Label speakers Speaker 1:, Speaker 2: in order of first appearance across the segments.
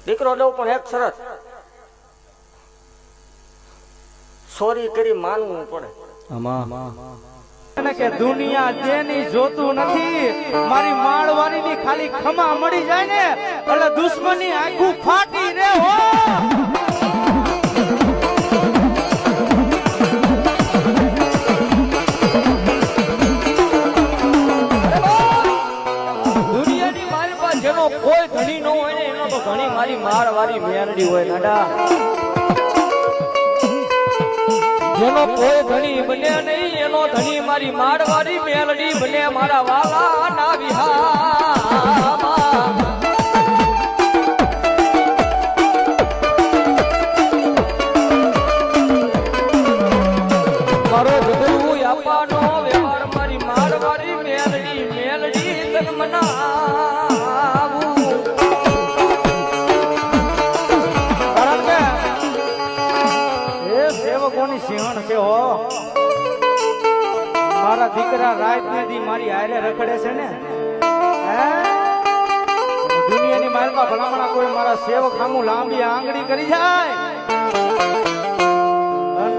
Speaker 1: દીકરો દઉં પણ એક શરત, સોરી કરી માનવું પડે
Speaker 2: કે દુનિયા જેની જોતું નથી, મારી માળવાની ની ખાલી ખમા મળી જાય ને એટલે દુશ્મની આખું ફાટી રે હો. દુનિયાની મારી પાસે જેનો કોઈ ધણી ન હોય ને એનો તો ઘણી મારી માળવાળી મેરડી હોય નાડા. જેનો કોઈ ધણી બને નહીં એનો ધણી મારી માળવાળી મેલડી બને મારા વાલા ના વિહામાં. મારો જગરું આપવાનો વ્યવહાર મારી માળવાળી મેલડી મેલડી તન મનાવું. કારણ કે એ સેવકોની સિંહણ છે હો. મારા દીકરા રાત ને દી મારી હારે રખડે છે ને, દુનિયાની માલમાં ભલામણા કોઈ મારા સેવક સામું લાંબી આંગળી કરી જાય.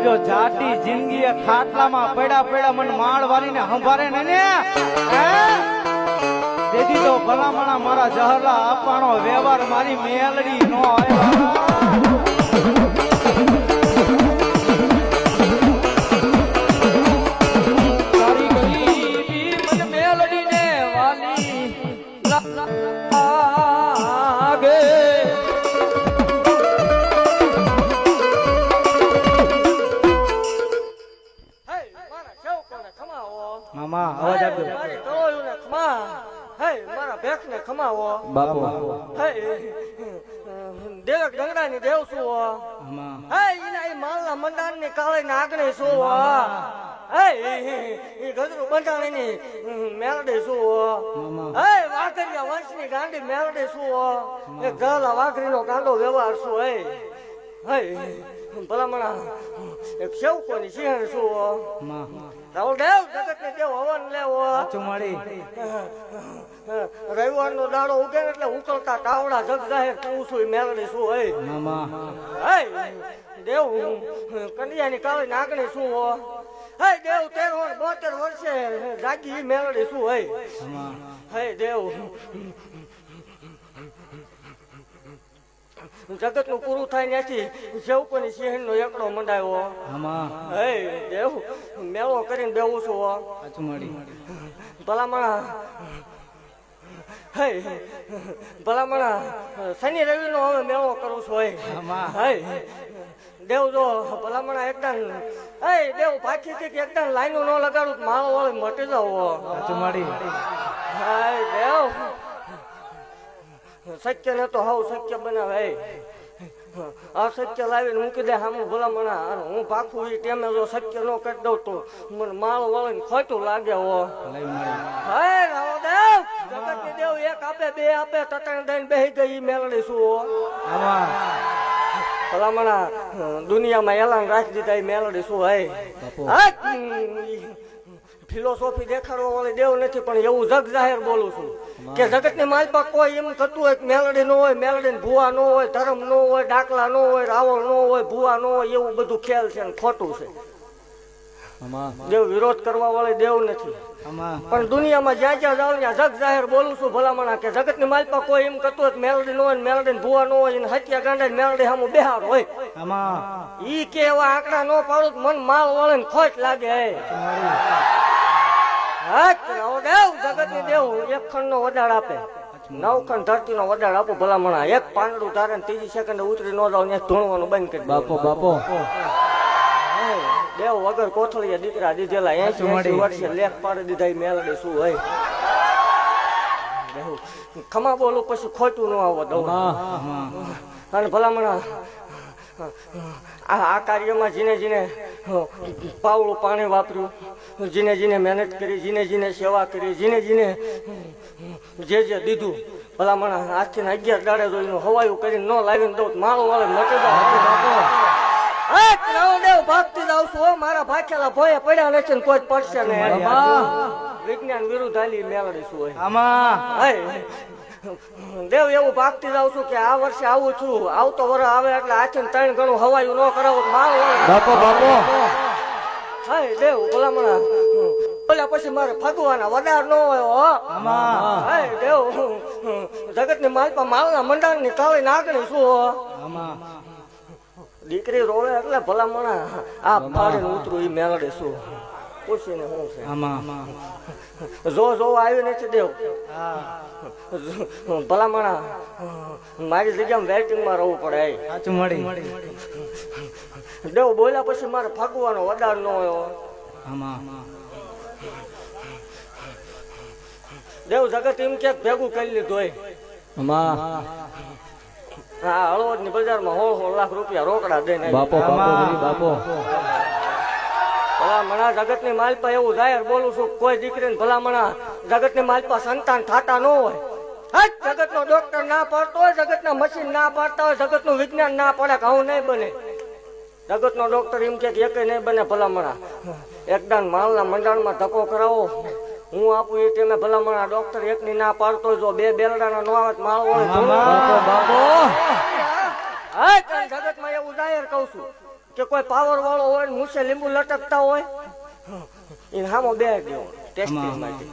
Speaker 2: જો જાતી જિંદગી ખાટલામાં પડ્યા પડ્યા મને માળવાળી ને સંભાળે ને તેથી તો ભલામણા મારા જહરલા આપવાનો વ્યવહાર મારી મેલડી નો આવ્યા. મામા અવાજ આપજો.
Speaker 1: મારા ભેખ ને ખમાવો
Speaker 2: બાપુ.
Speaker 1: દેવક ડંગડા ની દેવ શું માલના મંડાણ ની કાળે નાગને શું ગજરું બંધાણી ની મેલડી શું વાઘરિયા વંશ ની ગાંડી મેલડી શું ગલા વાઘરી નો ગાંડો વ્યવહાર શું ભલામણા એક સેવકોની સિંહણ શું રાહુલ દેવ જગત ને દેવ હવન લેવો રવિવાર નો દાડો ઉગે એટલે ઉકળતા તાવડા જગ જાહેર તું છું મેલડી શું દેવ કન્યા ની કાળી નાગણી શું દેવ 13-72 વર્ષે જાગી મેલડી શું દેવ જગત નું પૂરું થાય ત્યાંથી સેવકોની સિંહણ નો એકડો મંડાયો દેવ મેળો કરીને બેવું છું ભલામણા શનિ રવિ નો હવે મેળો કરું છું દેવ જો ભલામણા એકદમ દેવ પાછી થી એકદમ લાઈનો ન લગાડું માળો વાળો મટી જાવ દેવ સત્ય ને તો હાવ સત્ય બનાવે અસત્ય લાવીને મૂકી દે સામું ભલામણા હું પાકું એ ટેમે જો સત્ય નો કરી દઉં તો મને માળ વાળીને ખોટું લાગે દેવ એક આપે બે આપે તટણ દઈને બેસી ગઈ મેલડી શું ભલામણા દુનિયામાં એલાન રાખી દીધા એ મેલડી શું ફિલોસોફી દેખાડવા વાળી દેવ નથી પણ એવું જગ જાહેર બોલું છું કે જગત ની માલપા કોઈ એમ થતું હોય મેલડી નો હોય, મેલડી ભૂવા નો હોય, ધર્મ નો હોય, ડાકલા નો હોય, રાવળ નો હોય, ભૂવા નો હોય, એવું બધું ખેલ છે ને ખોટું છે. દેવ વિરોધ કરવા વાળી દેવ નથી પણ દુનિયામાં જ્યાં જ્યાં જાવ ત્યાં જગ જાહેર બોલું છું ભલામણા કે જગત ની માલપા કોઈ એમ કરતું હોય મેલડી નો હોય, મેલડી ભૂવા નો હોય, હત્યા ગાંડા મેલડી સામું બેહાર હોય ઈ કે એવા આંકડા નો પાડું મન માલ વાળે ને ખોટ લાગે જગત ની દેવ એક ખંડ નો વડાડ આપે, 9 ખંડ ધરતી નો વડાડ આપો ભલામણા. એક પાંદડું તારે 3જી સેકન્ડ ઉતરી ન જાવ ત્યાં ધૂણવાનું બંધ કરી બાપો દેવ વગર કોથળીયા દીકરા દીધેલા 80 વર્ષે લેખ પાડી દીધા મેલડી શું હોય ખમા બોલું પછી ખોટું ન આવવા દઉં અને ભલામણા આ કાર્યમાં જીને જીને પાવડું પાણી વાપર્યું, જીને જીને મહેનત કરી, જીને જીને સેવા કરી, જીને જીને જે દીધું ભલામણા આજથી 11 દાડે જોઈને હવાયું કરીને ન લાવીને દઉં માળો વાળે મટી જાવ ભાગતી જાવ છું મારા ભાખેલા ભોય પડ્યા નથી ને કોઈ પડશે નહીં. વિજ્ઞાન વિરુદ્ધ હાલી મેળવી શું દેવ એવું ભાગતી જાઉં છું કે આ વર્ષે આવું છું, આવતો વરસ આવે એટલે આથી 3 ગણું હવાયું ન કરાવું તો મારો
Speaker 2: બાપો બાપો
Speaker 1: હાય દેવ ભલામણા બોલ્યા પછી મારે ફગવાના વડાર ન હોય હો
Speaker 2: આમાં
Speaker 1: હાય દેવ જગતની માલપા માલના મંડાણની કાળી નાગણી શું હો
Speaker 2: આમાં
Speaker 1: દીકરી રોવે એટલે ભલામણા આ પાડીને ઉતરું ઈ મેલડે શું પૂછીને શું છે
Speaker 2: આમાં
Speaker 1: જો આવી નથી દેવ
Speaker 2: હા
Speaker 1: ભલામણા મારી જગ્યામાં વેટિંગમાં રહેવું પડે
Speaker 2: સાચું મળી
Speaker 1: દેવ બોલ્યા પછી મારે ફગવાનો વડાર ન હોય
Speaker 2: આમાં
Speaker 1: દેવ જગત એમ કે ભેગું કરી લીધું હોય
Speaker 2: આમાં
Speaker 1: હા હળવદ ની બજારમાં 16 લાખ રૂપિયા રોકડા દઈને
Speaker 2: બાપો બાપો
Speaker 1: ભલામણા જગત ની માલપા એવું જાહેર બોલું છું કોઈ દીકરીને ભલામણા જગત ની માલપા સંતાન થતા ન હોય જગત નો ડોક્ટર ના પાડતો હોય, જગત ના મશીન ના પાડતા હોય, જગત નું વિજ્ઞાન ના પડે કે આવું નહીં બને. જગત નો ડોક્ટર એમ કે એક નહીં બને ભલામણા એકદાન માલના મંડાણમાં ધક્કો કરાવો હું આપું એ ટાઈમે ભલામણા ડોક્ટર એક ની ના પાડતો જો 2 બેલડાના નો આવે માળ હોય જગત માં એવું જાહેર કઉ છું કે કોઈ પાવર વાળો હોય ને મૂછે લીંબુ લટકતા હોય એને હામો બે ગયો ટેસ્ટિંગ માટે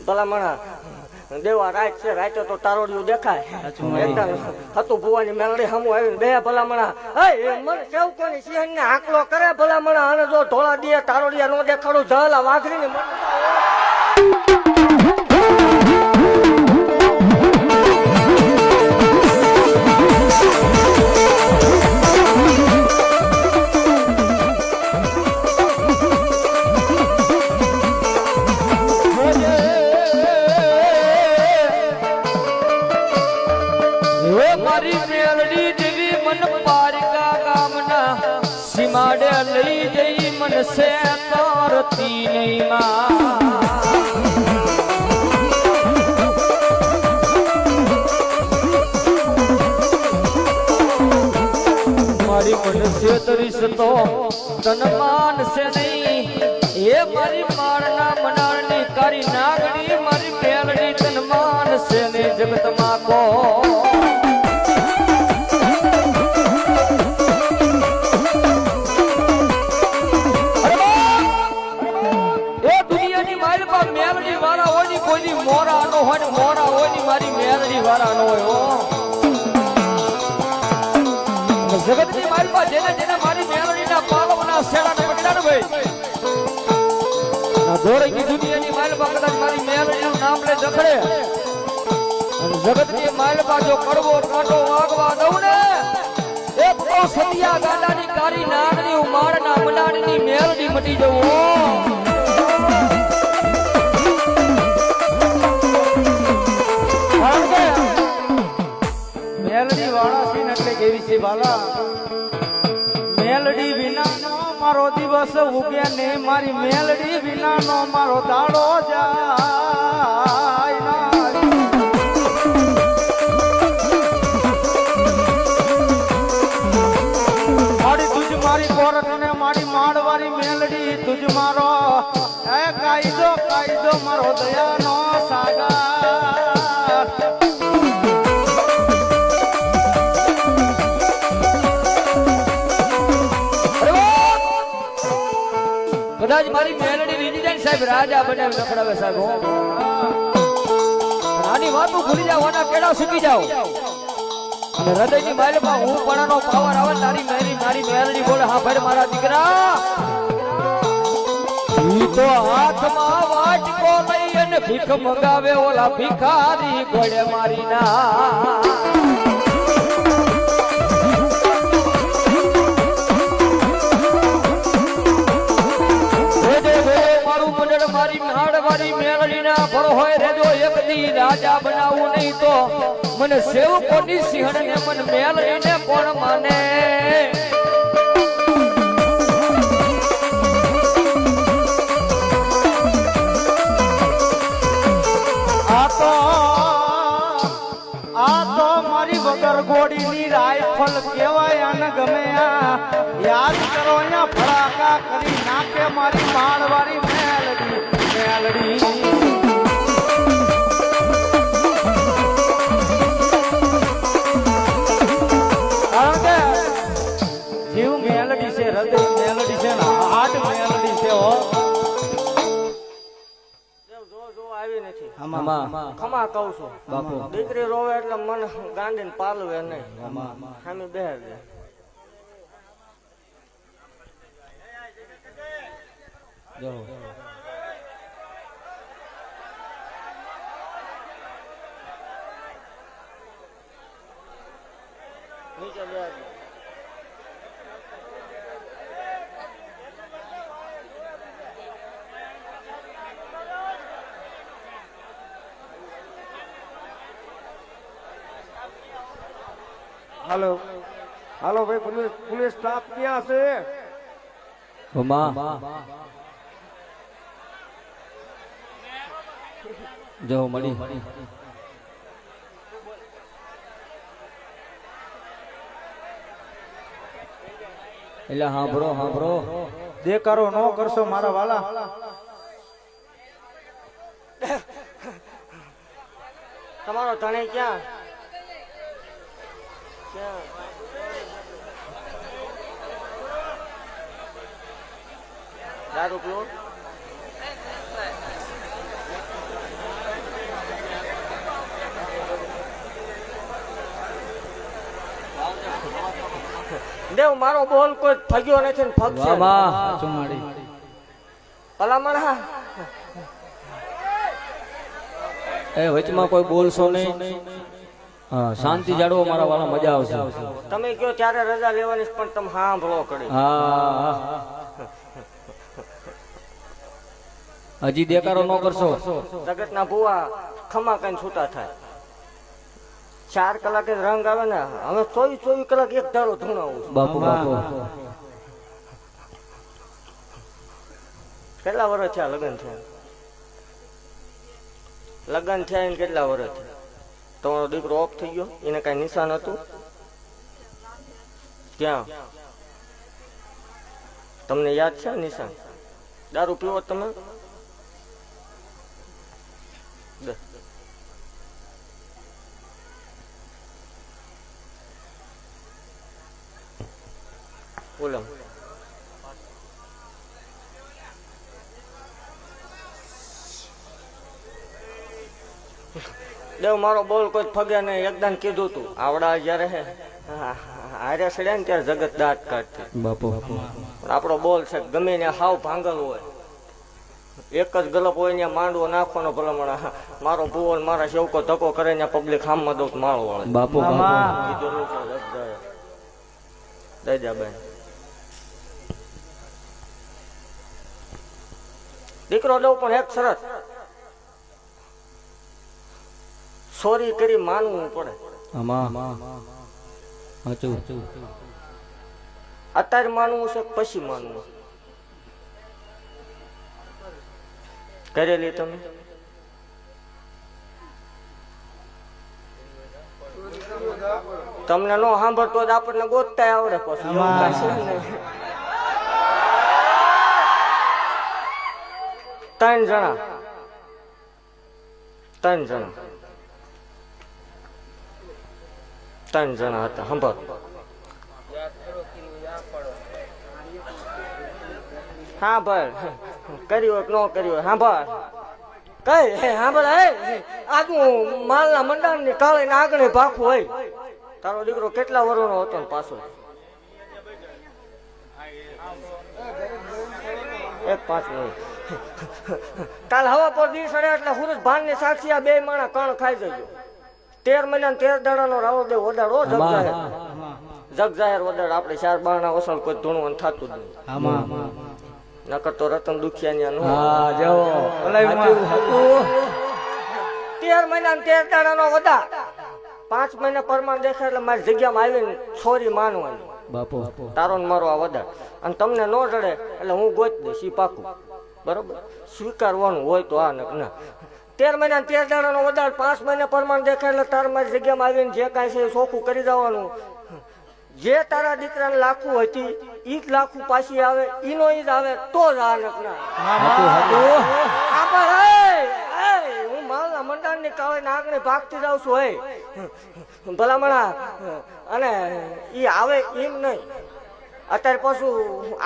Speaker 1: ભલામણા દેવા રાત છે રાતે તો તારોડિયું દેખાય એકદમ હતું ભુવાની મેલડી સામું આવીને બે ભલામણા મને કેવું કોની સિંહણ ને આંકલો કરે ભલામણા અને જો ધોળા દે તારોડિયા નો દેખાડું જલા વાઘરી ને
Speaker 2: સીમાડે લઈ જઈ મન સે તારતી નહીં મારી મન સે તરીસ તો તન માન સે નહીં એ મારી મારના મનાળની કારી નાગણી મારી મેલડી તન માન સે ને જગતમાં કો મોરા નો હોય મોરા હોય ની મારી મેલડી વાળા નો હોય જગત ની મારી પાસે જેને જેને મારી મેલડી ના પાલવ ના શેડા ને પકડા ને ભાઈ દોડકી દુનિયાની માલ પાસે કદાચ મારી મેલડી નું નામ લે જખડે જગત ની માલ પાસે જો કડવો કાંટો વાગવા દઉં ને એક તો સતિયા ગાડાની કારી નાગની ઉમાડ ના મનાડની મેલડી મટી જવું મેલડી વાળા છે એટલે કેવી છે બાલા મેલડી વિના નો મારો દિવસ ઉગે ને મારી મેલડી વિના નો મારો દાડો જાય મારી તુજ મારી કોરટ ને મારી માડવારી મેલડી તુજ મારો એ કાયદો મારો દયાનો સાગર કદાચ મારી મેલડી રેજીડન્ટ સાહેબ રાજા બને નખડાવે સાહેબ આની વાતો ભૂલી જાવ આના કેડા સુકી જાવ અને હૃદયની માલમાં હું પણાનો પાવર આવે તારી મારી મેલડી બોલે હા ભાઈ મારા દીકરા ઈ તો હાથમાં વાટકો લઈ અને ભીખ મંગાવે ઓલા ભિખારી ગોળે મારી ના મારી નાડવારી મેલડી ના ભરો હોય રેજો એક દી રાજા બનાવું નહીં તો મને સેવકોની સિંહણ ને મન મેલડી ને કોણ માને આ તો મારી વગર ગોડી ની રાઈફલ કેવાય આને ગમે આ યાદ કરો અહીંયા ફડાકા કરી નાખે મારી માળવારી મેલડી
Speaker 1: ખમા કહું છું
Speaker 2: બાપુ
Speaker 1: દીકરી રોવે એટલે મને ગાંડીને પાલવે નહીં સામે બેહર દે
Speaker 2: જો
Speaker 1: નીચે બેહર દે
Speaker 3: હાલો હાલો ભાઈ પોલીસ સ્ટાફ ક્યાં છે
Speaker 2: જો મળી એટલે હાંભળો
Speaker 3: દેકારો ન કરશો મારા વાલા
Speaker 1: તમારો ધણી ક્યાં દારૂ પીવો દેવ મારો બોલ કોઈ ફગ્યો નથી ને ફગશે ભલામણ હા
Speaker 2: એ વચમાં કોઈ બોલશો નહીં હા શાંતિ જાળવો મારા વાળા મજા આવશે
Speaker 1: તમે કયો ત્યારે રજા લેવાની છે, પણ તમે સાંભળો કરી
Speaker 2: હા હજી દેકારો ન કરશો
Speaker 1: જગતના ભુવા ખમા કઈ છૂટા થાય 4 કલાકે રંગ આવે ને હવે 24 કલાક એક ધારો ધૂણાવું છું.
Speaker 2: બાપુ
Speaker 1: કેટલા વર્ષ થયા લગ્ન થયા એને કેટલા વર્ષ થયા તમારો દીકરો ઓફ થઈ ગયો એને કઈ નિશાન હતું ક્યાં તમને યાદ છે નિશાન દારૂ પીવો તમે બોલો દેવ મારો બોલ કોઈ ફગે નહીં એકદમ કીધું તું આવડા જયારે હારે સડ્યા ને ત્યારે જગત દાંત કાઢતી
Speaker 2: બાપુ
Speaker 1: આપણો બોલ છે ગમે ને હાવ ભાંગલ હોય એક જ ગલપ હોય ને માંડવો નાખવાનો ભલામણ મારો ભૂવો મારા સેવકો ધક્કો કરે ને પબ્લિક હામમાં દઉં માળો વાળે
Speaker 2: બાપુ
Speaker 1: દજાબેન દીકરો દઉં પણ એક શરત સોરી કરી માનવું પડે અત્યારે માનવું છે પછી માનવું કરેલી તમે તમને નો સાંભળતો જ આપણને ગોતતા આવડે પછી એવું કાંઈ છે નહીં. 3 જણા હતા સાંભળ હા ભાઈ કર્યું ન કર્યું સાંભળ કઈ સાંભળ આજુ માલના મંડાણ ની કાળે ને આગળ ભાખું હોય તારો દીકરો કેટલા વર્ષનો હતો ને પાછો 5 મિનિટ કાલ હવા પર દી સડે એટલે સુરજ ભાન ની સાક્ષી આ 2 માણા કણ ખાઈ જજો 13 મહિના 13 દાડાનો રાવો દે વડાડો જગ જાહેર વડાડ આપણે 4 બાણા ઓસલ કોઈ ધૂણવાનું થતું જ નહીં નકર તો રતન દુખિયા 13 મહિના 13 દાડાનો વડા 5 મહિના પરમાન દેખાય એટલે મારી જગ્યામાં આવીને છોરી માનવાની
Speaker 2: બાપુ
Speaker 1: તારો ને મારો આ વડા અને તમને ન જડે એટલે હું ગોત દઈશ ઈ પાકું બરોબર સ્વીકારવાનું હોય તો આ ના 13 મહિના 13 દાડાનો વડાડ 5 મહિના પરમાન દેખાય એટલે તાર મારી જગ્યામાં આવીને જે કાંઈ છે એ ચોખ્ખું કરી દેવાનું જે તારા દીકરાને લાખું હતી ઈ જ લાખું પાછી આવે ઈનો ઈ જ આવે તો જ આ હું માલના મંડાણ ની કાળે નાગને ભાગતી જાઉં છું હે ભલામણા અને ઈ આવે એમ નહીં અત્યારે પાછું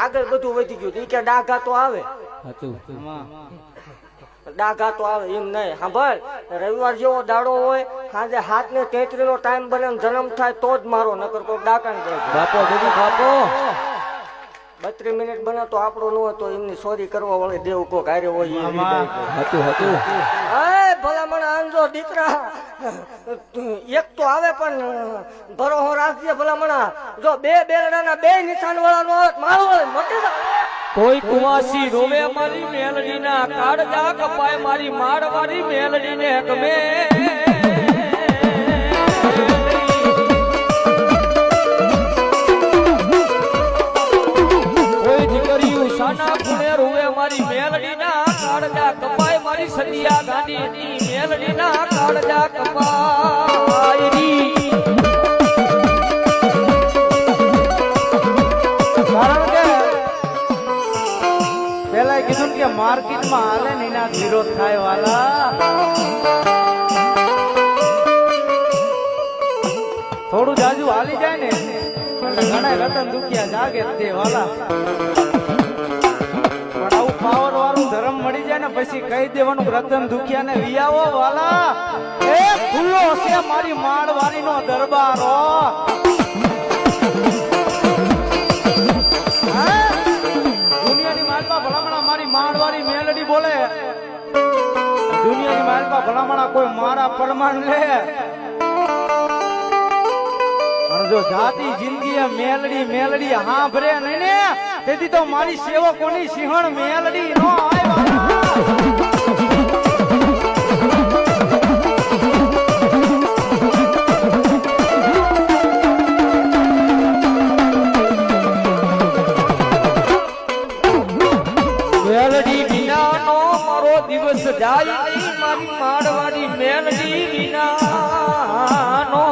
Speaker 1: આગળ બધું વધી ગયું ઈ કે ડાઘા તો આવે ડાઘા તો આવે એમ નહીં. સાંભળ, રવિવાર જેવો દાડો હોય, સાંજે 7:33 નો ટાઈમ બને ને જન્મ થાય તો જ મારો, નકર કોઈ ડાકાને જાય.
Speaker 2: બાપો દીદી બાપો
Speaker 1: 32 મિનિટ બને તો આપણો ન હોય તો એમની ચોરી કરવા વાળી દેવ કોક હારે હોય એ
Speaker 2: હતું હતું
Speaker 1: એ ભલામણ આંજો દીકરા, એક તો આવે પણ ભરોહો રાખજે ભલામણા. જો બે બેરડાના બે નિશાન વાળા નો હોત મારો મોટી
Speaker 2: કોઈ કુવાસી રોવે મારી મેલડી ના કાળજા કપાય મારી મારવારી મેલડી ને ગમે. કોઈ દીકરીયું સાના ખૂણે રોવે મારી મેલડી ના કાળજા કપાય મારી સદિયા ગાંડી મેલડી ના કાળજા કપાય રી.
Speaker 4: કારણ કે પેલા કીધું કે માર્કેટમાં હાલે ને એના વિરોધ થાય વાલા. થોડું જાજુ હાલી જાય ને ઘણા રતન દુખિયા જાગે તે વાલા. પણ આવું પાવર વાળું ધર્મ મળી જાય ને પછી કહી દેવાનું રતન દુખિયા ને વિયાવો વાલા. એ ખુલ્લો છે મારી માળવારી નો દરબારો. મારી માળવારી મેલડી બોલે, દુનિયાની માલપા ભલામણા કોઈ મારા પરમાન લે. અને જો જાતિ જિંદગી મેલડી મેલડી હા ભરે નહીં ને તેથી તો મારી સેવકોની સિંહણ મેલડી નો આવ્યા.
Speaker 2: મેલડી વિનાનો મારો દિવસ જાય નહીં મારી માળવારી મેલડી વિનાનો.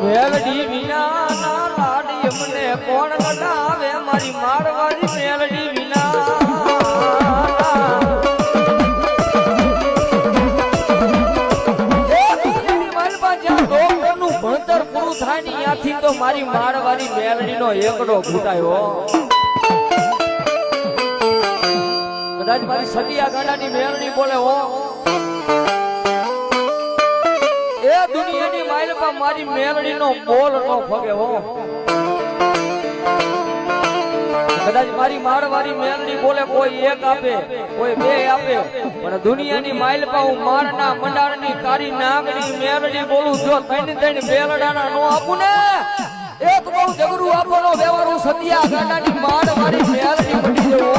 Speaker 2: મેલડી વિનાના લાડી મને કોણ લડાવે મારી માળવારી મેલડી વિના. ભણતર પૂરું થાય ને ત્યાંથી તો મારી માળવારી મેલડી નો એકડો ઘૂટાયો. કદાચ મારી સદિયા ગાડાની મેલડી બોલે હો એ દુનિયાની માઇલપા મારી મેલડી નો બોલ નો ફગે હો. કદાચ મારી માળવારી મેલડી બોલે કોઈ એક આપે કોઈ બે આપે પણ દુનિયાની માઇલપા હું મારના મંડારની કારી નાગની મેલડી બોલું જો ત્રણ બેલડાના નો આપું ને એક બહુ જગરું આપવાનો વ્યવહારું સદિયા ગાડાની માળવારી મેલડી પડી જવો.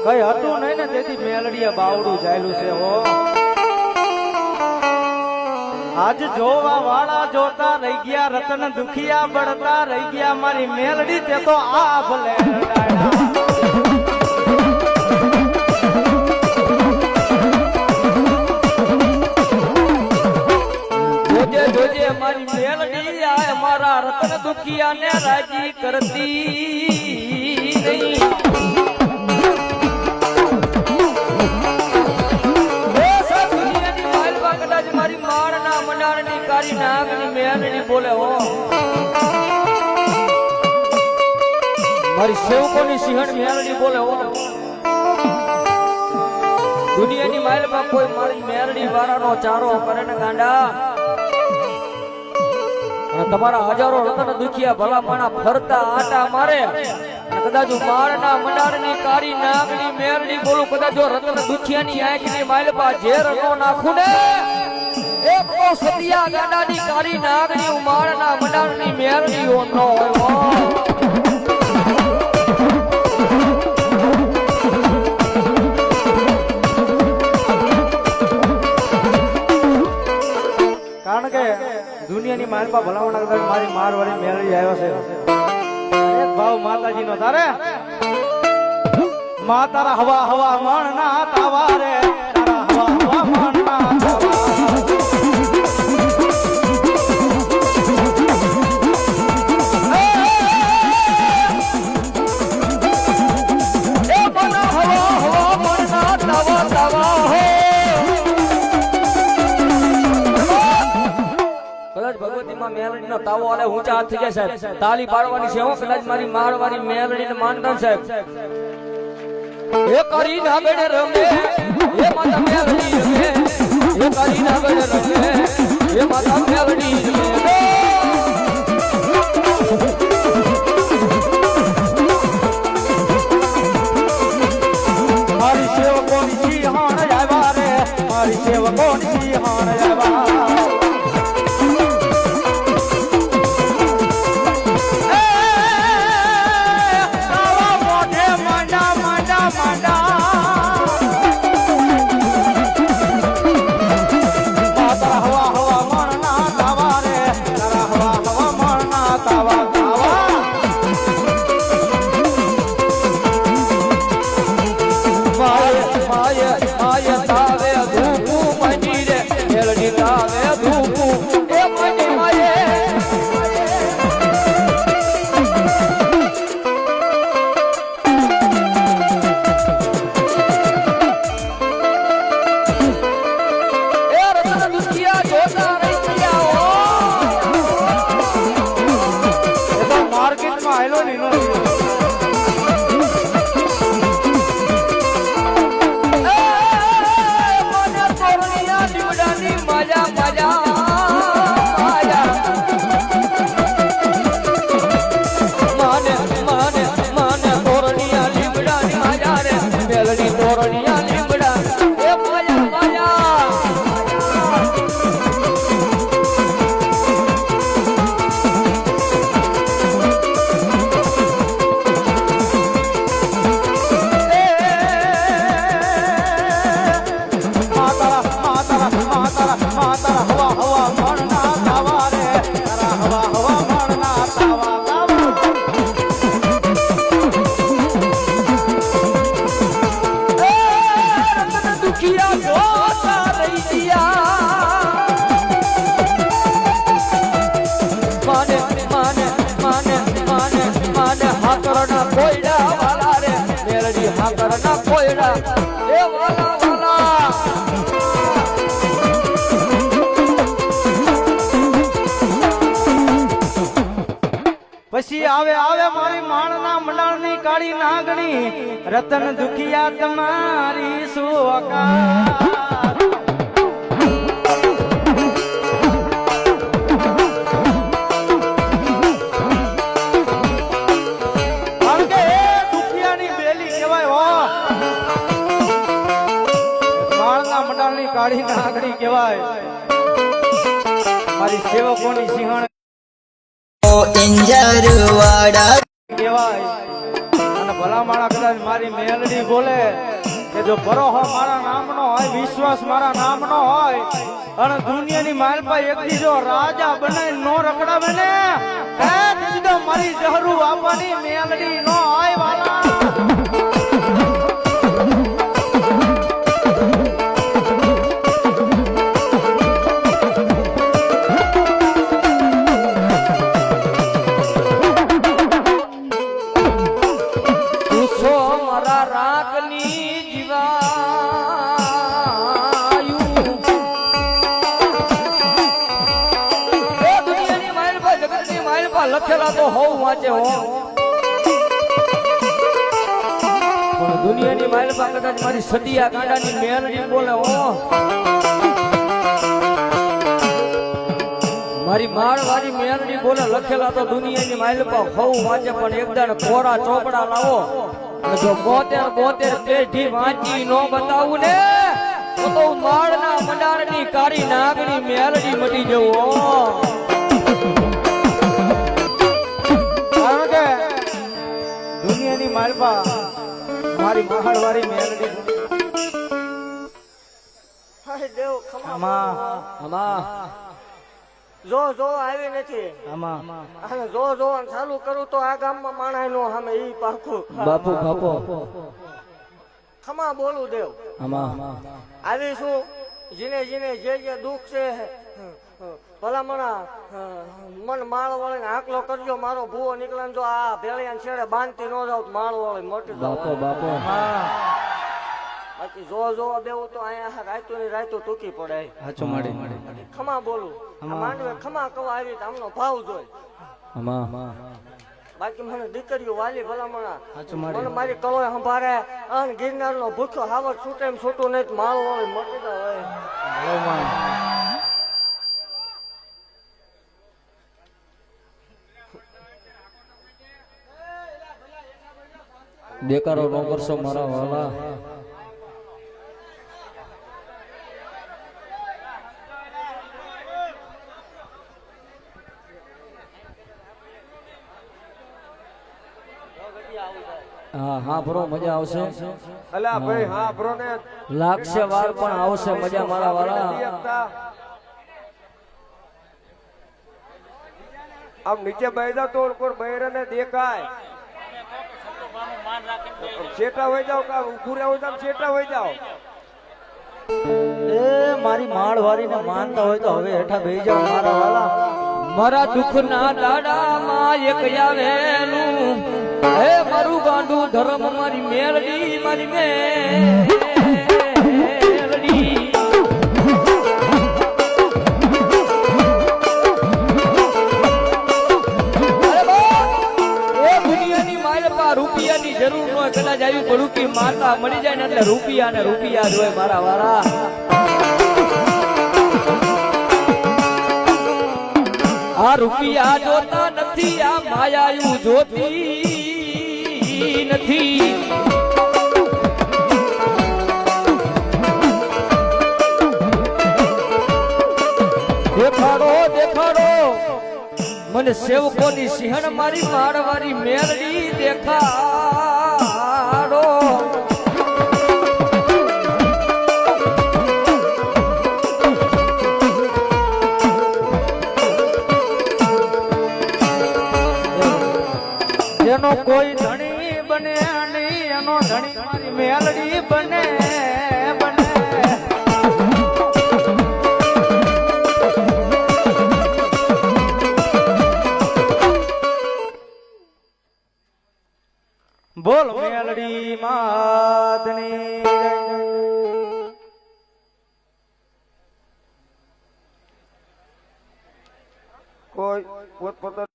Speaker 4: કઈ હતું નહીં ને તેથી મેલડીએ બાવડું જાયેલું છે હો. આજ જોવા વાળા જોતા રહી ગયા રતન દુખિયા બળતા રહી ગયા મારી મેલડી તે તો આ ભલે
Speaker 2: જોજે જોજે મારી મેલડી આ મારા રતન દુખિયા ને રાજી કરતી નહીં. મારી માળના મંડારની કારી નાગની મેલડી બોલે હો મારી સેવકોની સિંહણ મેલડી બોલે હો. દુનિયાની માઇલમાં કોઈ મારી મેલડી વાળાનો ચારો કરે ને ગાંડા. અને તમારા હજારો રતન દુખિયા ભલા માણા ફરતા આટા મારે કદાચ માળના મંડારની કારી નાગની મેલડી બોલું કદાચ રતન દુખિયાની આંખની માઇલમાં ઝેર નો નાખું ને એક ઓ સદિયા ગાડાની કારી નાગની ઉમાળના મંડારની મેલડી ઓ નો હોય.
Speaker 4: કારણ કે દુનિયાની માલપા ભલામણ કદાચ મારી મારવાળી મેળવી આવ્યો છે. એક ભાવ માતાજી નો તારે મા તારા હવા હવા મણ ના તાવા રે તારા હવા હવા મણ ના તાવા.
Speaker 2: વાળા ઊંચા હાથ થઈ જાય સાહેબ તાલી પાડવાની છે હો કદાચ મારી માળવાળી મેલડી ને માનતા સાહેબ એ કરી ના બેડે રમે એ માતા મેલડી રમે એ કરી ના બેડે રમે એ માતા મેલડી રમે
Speaker 4: મારી સેવકોની સિંહણ આવ્યા રે મારી સેવકોની સિંહણ આવ્યા પછી આવે આવે મારી માળના મંડાળની કાળી નાગણી રતન દુખિયા તમારી સુવકાર કારણ કે એ દુખિયાની બેલી કહેવાય હો માળના મંડાળની કાળી નાગણી કહેવાય મારી સેવકોની સિંહણ
Speaker 5: इंजरवाड़ा
Speaker 4: કહેવાય અને ભલા માળા કદાચ મારી મેલડી બોલે કે જો ભરોહો મારા નામનો હોય વિશ્વાસ મારા નામનો હોય અને દુનિયાની માલપા એકથી જો રાજા બનાવી નો રખડાવે ને એ દીદી તો મારી જહરું આપવાની મેલડી નો હોય વાલા
Speaker 2: લખેલા તો હોવ વાંચે હો પણ દુનિયાની માલપા કદાચ મારી સદિયા ગાંડાની મેલડી બોલે હો મારી માળવાળી મેલડી બોલે લખેલા તો દુનિયાની માલપા હોવ વાંચે પણ એકદમ કોરા ચોપડા લાવો અને જો 72 પેઢી વાંચી નો બતાવું ને તો માળના મંડારની કાળી નાગની મેલડી મટી જવું
Speaker 4: દુનિયાની માલપા મારી મહાળવાળી મેલડી
Speaker 1: હાય દેવ ખમા
Speaker 4: આમાં
Speaker 1: જો આવી નથી અને જો ચાલુ કરું તો આ ગામમાં માણાય નો સામે ઈ પાખું
Speaker 2: બાપુ બાપુ
Speaker 1: ખમા બોલું દેવ આવી શું જીને જે દુઃખ છે ભલામણા મન માળ વાળીને આકલો કરજો મારો ભૂવો નીકળે જો આ ભેળિયા છેડે બાંધતી ન જાવ માળ વાળી મોટી બાકી જો દેવું તો અહીંયા રાયતું ની રાયતું ટૂંકી પડે ખમા બોલું માંડવે ખમા કવા આવી આમનો ભાવ જોઈ બાકી મને દીકરીઓ વાલી ભલામણા
Speaker 4: સાચું મારી.
Speaker 1: મને મારી કલોય સંભાળે અને ગિરનારનો ભૂખ્યો હાવર છૂટે એમ છૂટું નહીં તો માલ હોય મટી જાય
Speaker 2: દેકારો નો કરશો મારા વાલા. હા હા બ્રો મજા આવશે.
Speaker 3: અલા ભાઈ હા બ્રો ને
Speaker 2: લાગશે વાર પણ આવશે મજા મારા વાલા.
Speaker 3: આમ નીચે બેસા તો કોઈ બૈરાને દેખાય શેટા હોય જાવ કા ઉભું રહેવું તો શેટા હોય જાવ.
Speaker 4: એ મારી માળ વાળીને માનતા હોય તો હવે હેઠા બેહી જાવ મારા વાલા.
Speaker 2: મારા દુઃખના દાડામાં એક આવેલું હે મારું ગાંડું ધર્મ મારી મેલડી મારી મેલડી. રૂપિયાની જરૂર ન હોય કદાચ આવ્યું પડું કે માતા મળી જાય ને એટલે રૂપિયા ને રૂપિયા જ હોય મારા વાળા. આ રૂપિયા જોતા નથી આ માયાયું જોતી નથી. દેખાડો દેખાડો મને સેવકોની સિંહણ મારી માળવારી મેલડી દેખાડો.
Speaker 4: એનો કોઈ ધણી બને નહીં એનો ધણી મારી મેલડી બને બને. બોલ મેલડી માતની
Speaker 3: કોઈ પોતપોતાનું